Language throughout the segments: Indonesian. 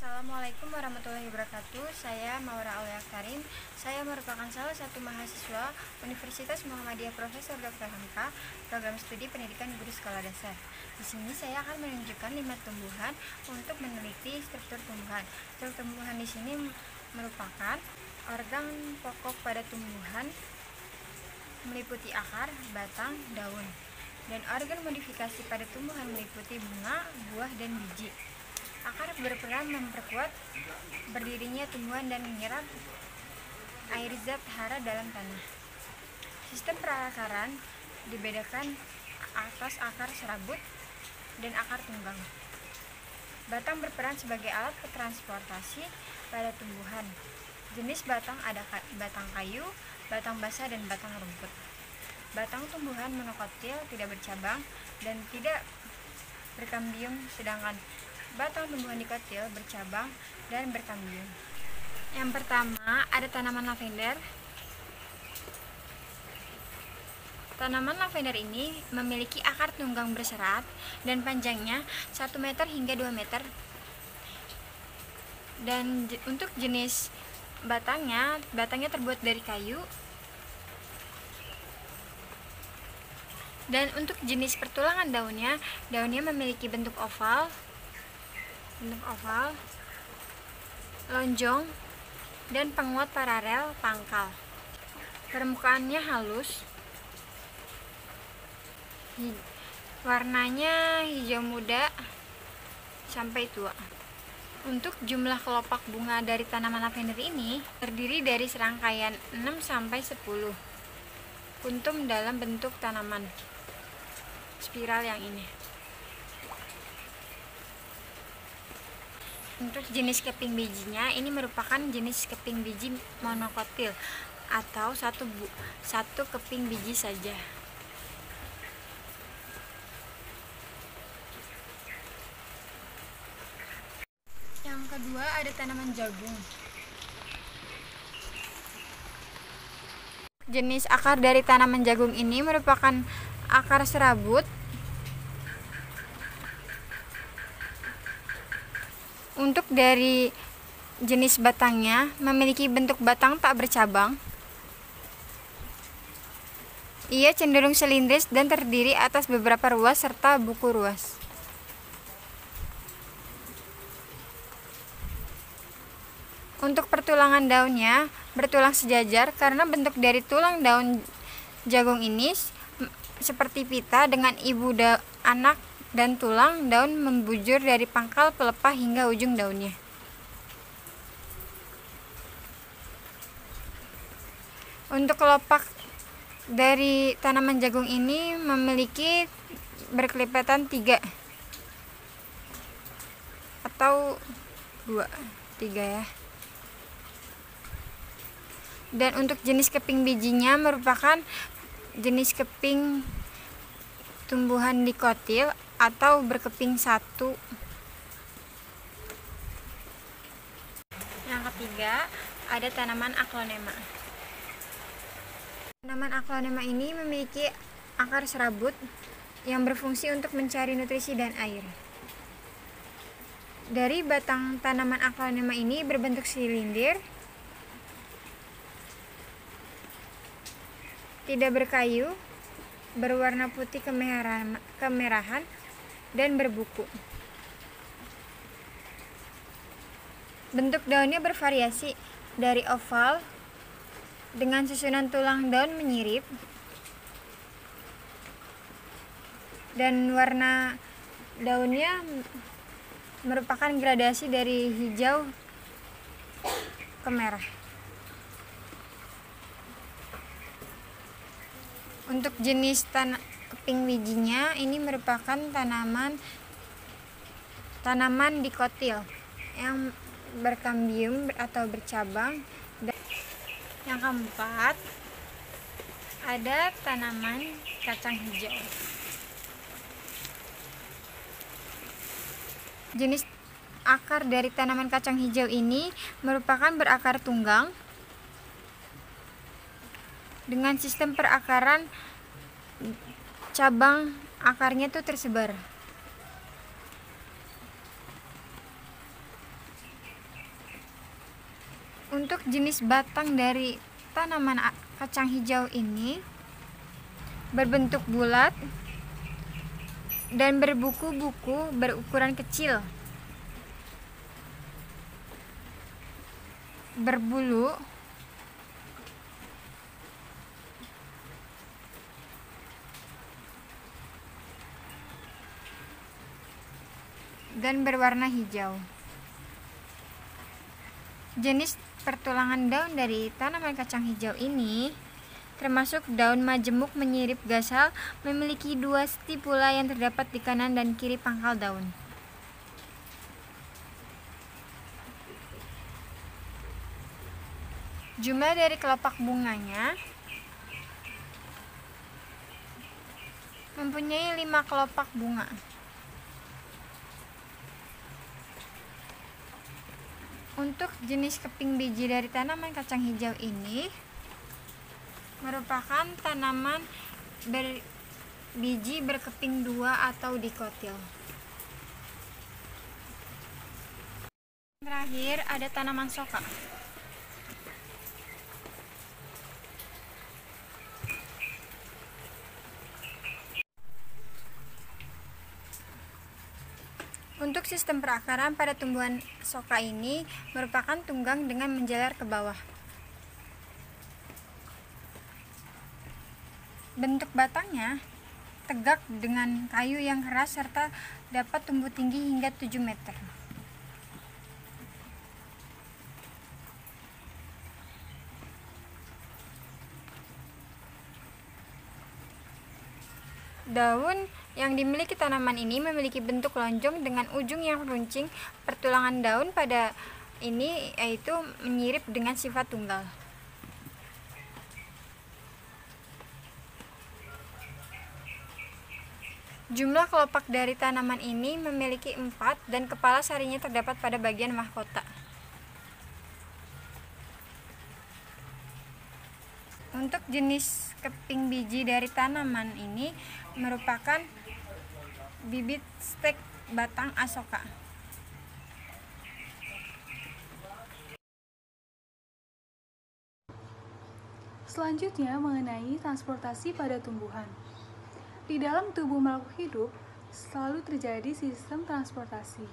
Assalamualaikum warahmatullahi wabarakatuh. Saya Maura Aulia Karim. Saya merupakan salah satu mahasiswa Universitas Muhammadiyah Profesor Dr. Hamka, program studi pendidikan guru sekolah dasar. Di sini saya akan menunjukkan 5 tumbuhan untuk meneliti struktur tumbuhan. Struktur tumbuhan di sini merupakan organ pokok pada tumbuhan meliputi akar, batang, daun. Dan organ modifikasi pada tumbuhan meliputi bunga, buah, dan biji. Akar berperan memperkuat berdirinya tumbuhan dan menyerap air zat hara dalam tanah. Sistem perakaran dibedakan atas akar serabut dan akar tunggang. Batang berperan sebagai alat transportasi pada tumbuhan. Jenis batang ada batang kayu, batang basah, dan batang rumput. Batang tumbuhan monokotil, tidak bercabang dan tidak berkambium, sedangkan batang tumbuhan dikotil, bercabang, dan berkambium. Yang pertama, ada tanaman lavender. Tanaman lavender ini memiliki akar tunggang berserat dan panjangnya 1 meter hingga 2 meter. Dan untuk jenis batangnya terbuat dari kayu. Dan untuk jenis pertulangan daunnya memiliki bentuk oval, lonjong, dan penguat paralel pangkal. Permukaannya halus, warnanya hijau muda sampai tua. Untuk jumlah kelopak bunga dari tanaman lavender ini terdiri dari serangkaian 6-10 kuntum dalam bentuk tanaman spiral yang ini. Untuk jenis keping bijinya, ini merupakan jenis keping biji monokotil atau satu keping biji saja. Yang kedua, ada tanaman jagung. Jenis akar dari tanaman jagung ini merupakan akar serabut. Untuk dari jenis batangnya memiliki bentuk batang tak bercabang. Ia cenderung silindris dan terdiri atas beberapa ruas serta buku ruas. Untuk pertulangan daunnya bertulang sejajar karena bentuk dari tulang daun jagung ini seperti pita dengan ibu anak, dan tulang daun membujur dari pangkal pelepah hingga ujung daunnya. Untuk kelopak dari tanaman jagung ini memiliki berkelipatan 3 atau 3 ya. Dan untuk jenis keping bijinya merupakan jenis keping tumbuhan dikotil atau berkeping 1. Yang ketiga, ada tanaman aglonema. Tanaman aglonema ini memiliki akar serabut yang berfungsi untuk mencari nutrisi dan air. Dari batang tanaman aglonema ini berbentuk silindir, tidak berkayu, berwarna putih kemerahan, dan berbuku. Bentuk daunnya bervariasi dari oval dengan susunan tulang daun menyirip, dan warna daunnya merupakan gradasi dari hijau ke merah. Untuk jenis keping bijinya ini merupakan tanaman dikotil yang berkambium atau bercabang. Dan yang keempat, ada tanaman kacang hijau. Jenis akar dari tanaman kacang hijau ini merupakan berakar tunggang dengan sistem perakaran cabang akarnya itu tersebar. Untuk jenis batang dari tanaman kacang hijau ini berbentuk bulat dan berbuku-buku berukuran kecil, berbulu, dan berwarna hijau. Jenis pertulangan daun dari tanaman kacang hijau ini termasuk daun majemuk menyirip gasal, memiliki 2 stipula yang terdapat di kanan dan kiri pangkal daun. Jumlah dari kelopak bunganya mempunyai 5 kelopak bunga. Untuk jenis keping biji dari tanaman kacang hijau ini merupakan tanaman berbiji berkeping 2 atau dikotil. Terakhir ada tanaman soka. Untuk sistem perakaran pada tumbuhan soka ini merupakan tunggang dengan menjalar ke bawah. Bentuk batangnya tegak dengan kayu yang keras serta dapat tumbuh tinggi hingga 7 meter. Daun yang dimiliki tanaman ini memiliki bentuk lonjong dengan ujung yang runcing. Pertulangan daun pada ini yaitu menyirip dengan sifat tunggal. Jumlah kelopak dari tanaman ini memiliki 4 dan kepala sarinya terdapat pada bagian mahkota. Untuk jenis keping biji dari tanaman ini merupakan bibit stek batang asoka. Selanjutnya mengenai transportasi pada tumbuhan. Di dalam tubuh makhluk hidup selalu terjadi sistem transportasi.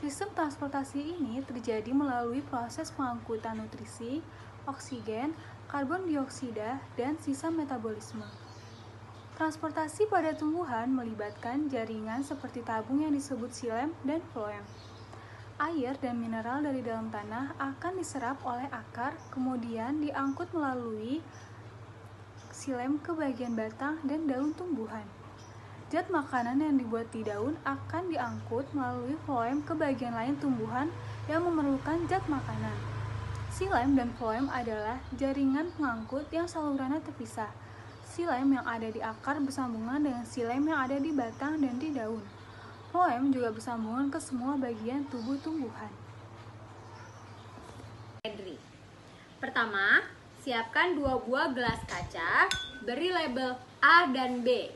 Sistem transportasi ini terjadi melalui proses pengangkutan nutrisi, oksigen, karbon dioksida, dan sisa metabolisme. Transportasi pada tumbuhan melibatkan jaringan seperti tabung yang disebut xilem dan floem. Air dan mineral dari dalam tanah akan diserap oleh akar, kemudian diangkut melalui xilem ke bagian batang dan daun tumbuhan. Zat makanan yang dibuat di daun akan diangkut melalui floem ke bagian lain tumbuhan yang memerlukan zat makanan. Xilem dan floem adalah jaringan pengangkut yang salurannya terpisah. Xilem yang ada di akar bersambungan dengan xilem yang ada di batang dan di daun. Floem juga bersambungan ke semua bagian tubuh tumbuhan. Pertama, siapkan 2 buah gelas kaca, beri label A dan B.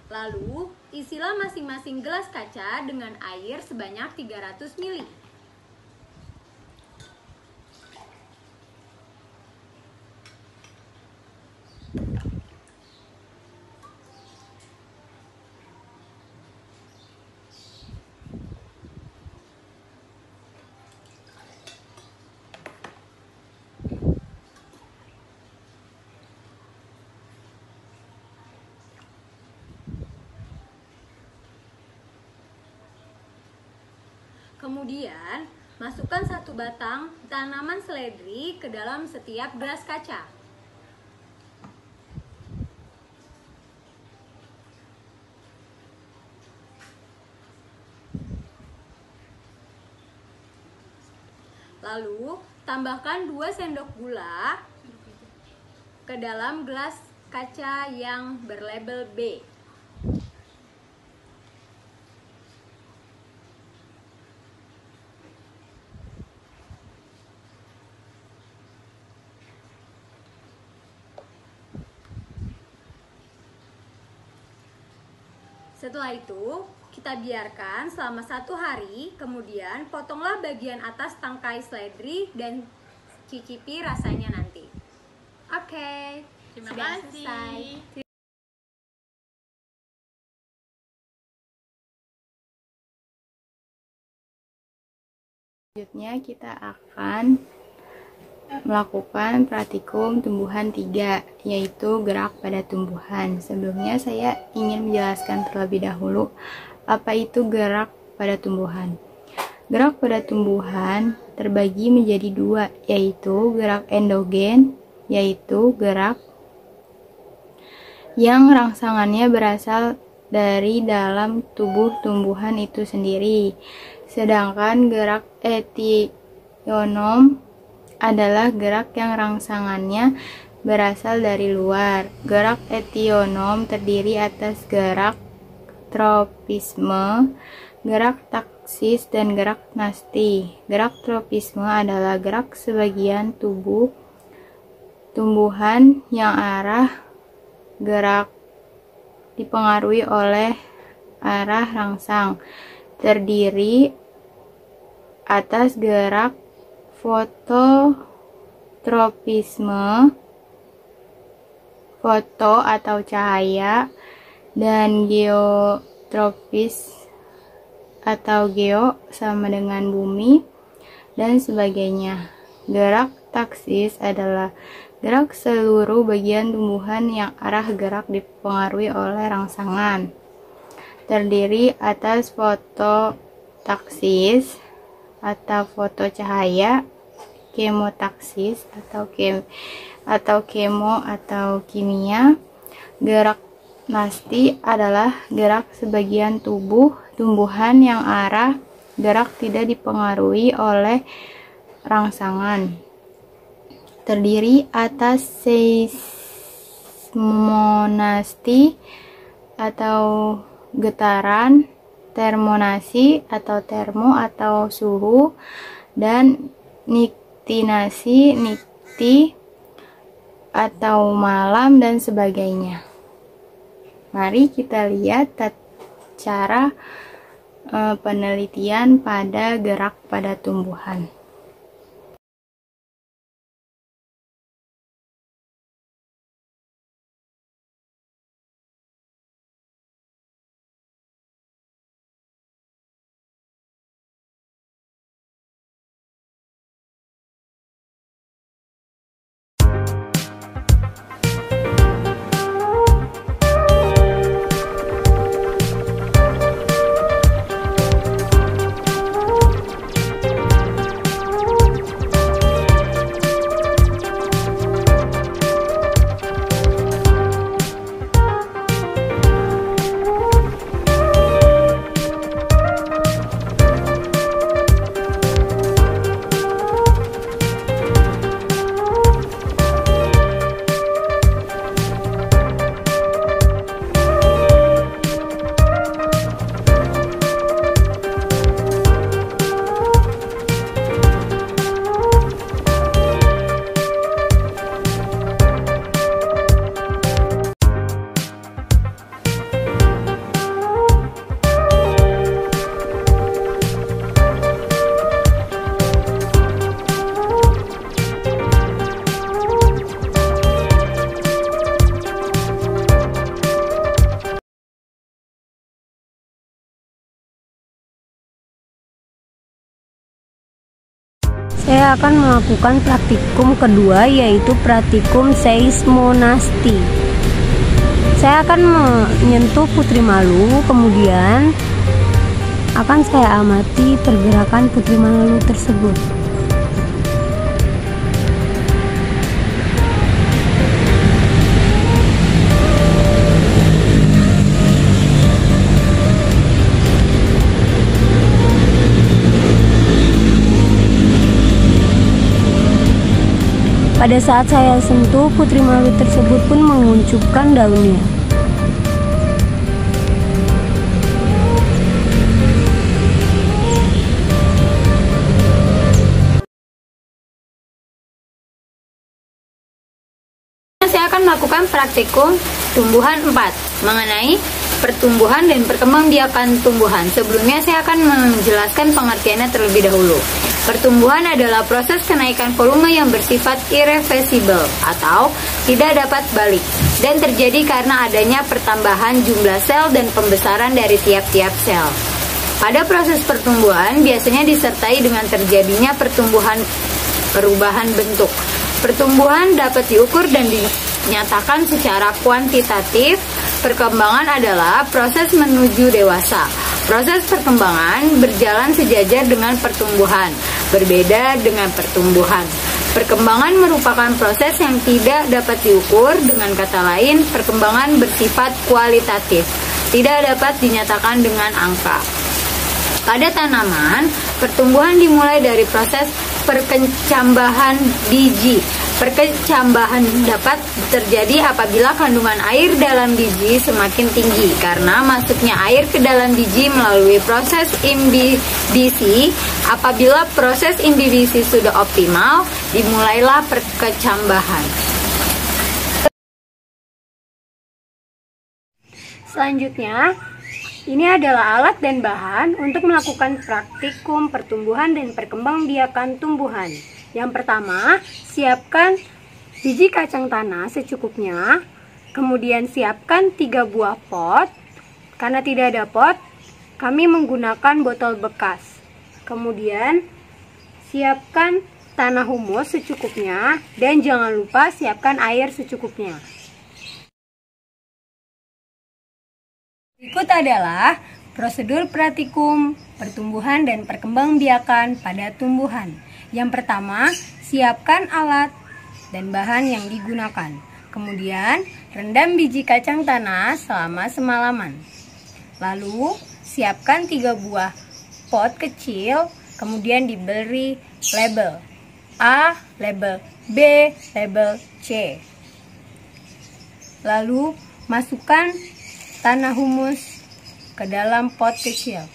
Lalu, isilah masing-masing gelas kaca dengan air sebanyak 300 ml. Kemudian, masukkan 1 batang tanaman seledri ke dalam setiap gelas kaca. Lalu, tambahkan 2 sendok gula ke dalam gelas kaca yang berlabel B. Setelah itu, kita biarkan selama 1 hari, kemudian potonglah bagian atas tangkai seledri dan cicipi rasanya nanti. Oke, Terima sudah kasih. selesai. Selanjutnya kita akan melakukan praktikum tumbuhan 3, yaitu gerak pada tumbuhan. Sebelumnya saya ingin menjelaskan terlebih dahulu apa itu gerak pada tumbuhan. Gerak pada tumbuhan terbagi menjadi 2, yaitu gerak endogen, yaitu gerak yang rangsangannya berasal dari dalam tubuh tumbuhan itu sendiri. Sedangkan gerak etionom adalah gerak yang rangsangannya berasal dari luar. Gerak etionom terdiri atas gerak tropisme, gerak taksis, dan gerak nasti. Gerak tropisme adalah gerak sebagian tubuh tumbuhan yang arah gerak dipengaruhi oleh arah rangsang, terdiri atas gerak fototropisme, foto atau cahaya, dan geotropis atau geo sama dengan bumi, dan sebagainya. Gerak taksis adalah gerak seluruh bagian tumbuhan yang arah gerak dipengaruhi oleh rangsangan, terdiri atas fototaksis atau fotocahaya, kemotaksis atau kemo atau kimia. Gerak nasti adalah gerak sebagian tubuh tumbuhan yang arah gerak tidak dipengaruhi oleh rangsangan, terdiri atas seismonasti atau getaran, termonasi atau termo atau suhu, dan niktinasi, nikti atau malam, dan sebagainya. Mari kita lihat cara penelitian pada gerak pada tumbuhan. Saya akan melakukan praktikum kedua, yaitu praktikum seismonasti. Saya akan menyentuh putri malu, kemudian akan saya amati pergerakan putri malu tersebut. Pada saat saya sentuh, putri malu tersebut pun menguncupkan daunnya. Saya akan melakukan praktikum tumbuhan 4 mengenai pertumbuhan dan perkembangbiakan tumbuhan. Sebelumnya saya akan menjelaskan pengertiannya terlebih dahulu. Pertumbuhan adalah proses kenaikan volume yang bersifat irreversible atau tidak dapat balik dan terjadi karena adanya pertambahan jumlah sel dan pembesaran dari tiap-tiap sel. Pada proses pertumbuhan biasanya disertai dengan terjadinya perubahan bentuk. Pertumbuhan dapat diukur dan dinyatakan secara kuantitatif. Perkembangan adalah proses menuju dewasa. Proses perkembangan berjalan sejajar dengan pertumbuhan, berbeda dengan pertumbuhan. Perkembangan merupakan proses yang tidak dapat diukur, dengan kata lain, perkembangan bersifat kualitatif, tidak dapat dinyatakan dengan angka. Pada tanaman, pertumbuhan dimulai dari proses perkecambahan biji. Perkecambahan dapat terjadi apabila kandungan air dalam biji semakin tinggi karena masuknya air ke dalam biji melalui proses imbibisi. Apabila proses imbibisi sudah optimal, dimulailah perkecambahan. Selanjutnya, ini adalah alat dan bahan untuk melakukan praktikum pertumbuhan dan perkembangbiakan tumbuhan. Yang pertama, siapkan biji kacang tanah secukupnya. Kemudian siapkan 3 buah pot. Karena tidak ada pot, kami menggunakan botol bekas. Kemudian siapkan tanah humus secukupnya dan jangan lupa siapkan air secukupnya. Berikut adalah prosedur praktikum pertumbuhan dan perkembangbiakan pada tumbuhan. Yang pertama, siapkan alat dan bahan yang digunakan. Kemudian, rendam biji kacang tanah selama semalaman. Lalu, siapkan 3 buah pot kecil, kemudian diberi label A, label B, label C. Lalu, masukkan tanah humus ke dalam pot kecil.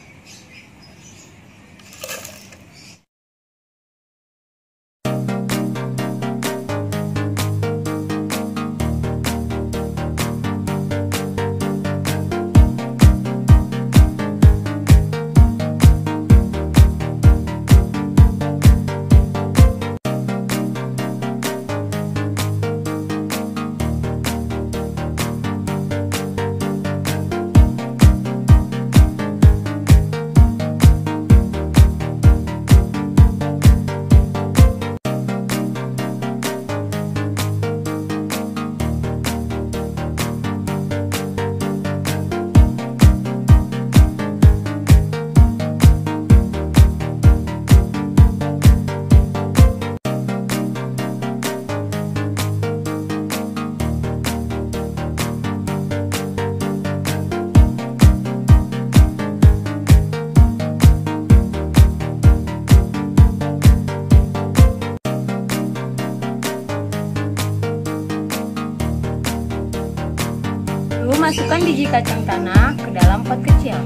Lalu masukkan biji kacang tanah ke dalam pot kecil.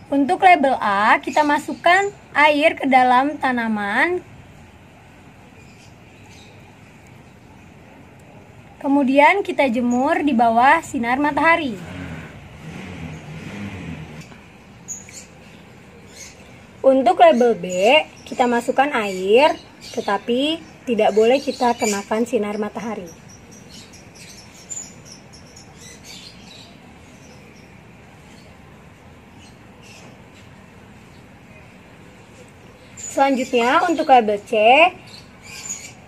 Untuk label A, kita masukkan air ke dalam tanaman. Kemudian kita jemur di bawah sinar matahari. Untuk label B, kita masukkan air, tetapi tidak boleh kita kenakan sinar matahari. Selanjutnya untuk label C,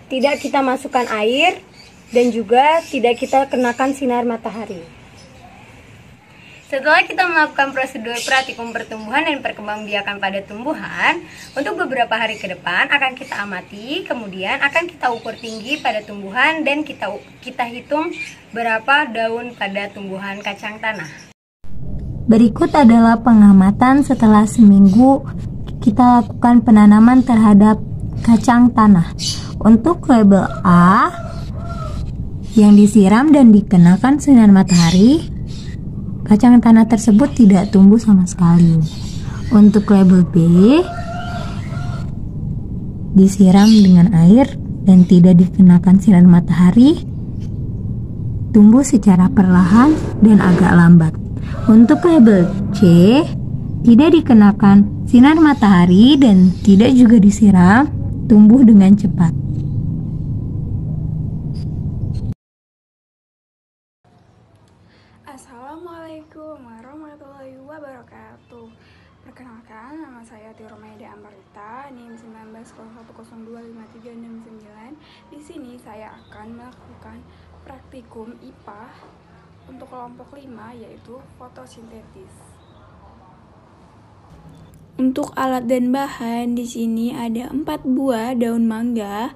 tidak kita masukkan air dan juga tidak kita kenakan sinar matahari. Setelah kita melakukan prosedur praktikum pertumbuhan dan perkembangbiakan pada tumbuhan, untuk beberapa hari ke depan akan kita amati, kemudian akan kita ukur tinggi pada tumbuhan dan kita hitung berapa daun pada tumbuhan kacang tanah. Berikut adalah pengamatan setelah seminggu kita lakukan penanaman terhadap kacang tanah. Untuk label A yang disiram dan dikenakan sinar matahari, kacang tanah tersebut tidak tumbuh sama sekali. Untuk label B, disiram dengan air dan tidak dikenakan sinar matahari, tumbuh secara perlahan dan agak lambat. Untuk label C, tidak dikenakan sinar matahari dan tidak juga disiram, tumbuh dengan cepat. Assalamualaikum warahmatullahi wabarakatuh. Perkenalkan, nama saya Tiromaida Ambarita, NIM 1901025369. Di sini saya akan melakukan praktikum IPA untuk kelompok 5, yaitu fotosintesis. Untuk alat dan bahan di sini ada 4 buah daun mangga,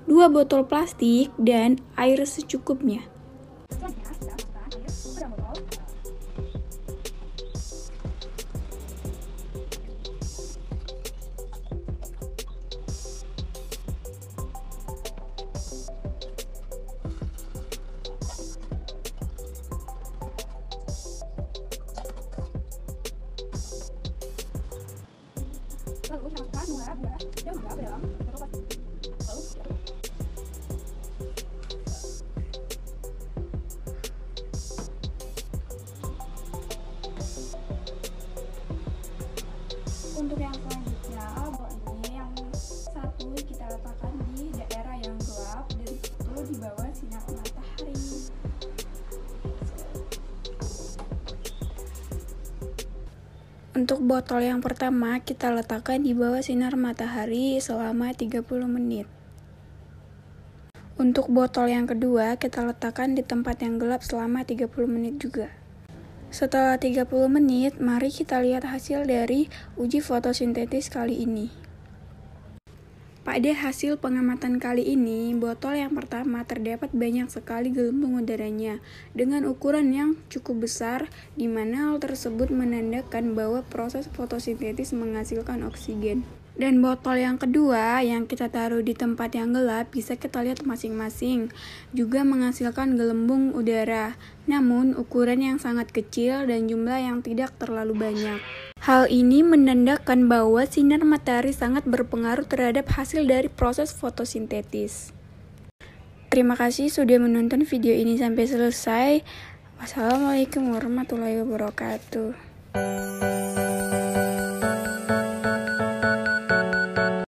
2 botol plastik, dan air secukupnya. Lalu campurkan buah daun mangga ke dalam botol plastik. Untuk yang selanjutnya, ini yang satu kita letakkan di daerah yang gelap dan satu di bawah sinar matahari. Untuk botol yang pertama kita letakkan di bawah sinar matahari selama 30 menit. Untuk botol yang kedua kita letakkan di tempat yang gelap selama 30 menit juga. Setelah 30 menit, mari kita lihat hasil dari uji fotosintesis kali ini. Pada hasil pengamatan kali ini, botol yang pertama terdapat banyak sekali gelembung udaranya dengan ukuran yang cukup besar, di mana hal tersebut menandakan bahwa proses fotosintesis menghasilkan oksigen. Dan botol yang kedua yang kita taruh di tempat yang gelap bisa kita lihat masing-masing juga menghasilkan gelembung udara, namun ukuran yang sangat kecil dan jumlah yang tidak terlalu banyak. Hal ini menandakan bahwa sinar matahari sangat berpengaruh terhadap hasil dari proses fotosintesis. Terima kasih sudah menonton video ini sampai selesai. Wassalamualaikum warahmatullahi wabarakatuh.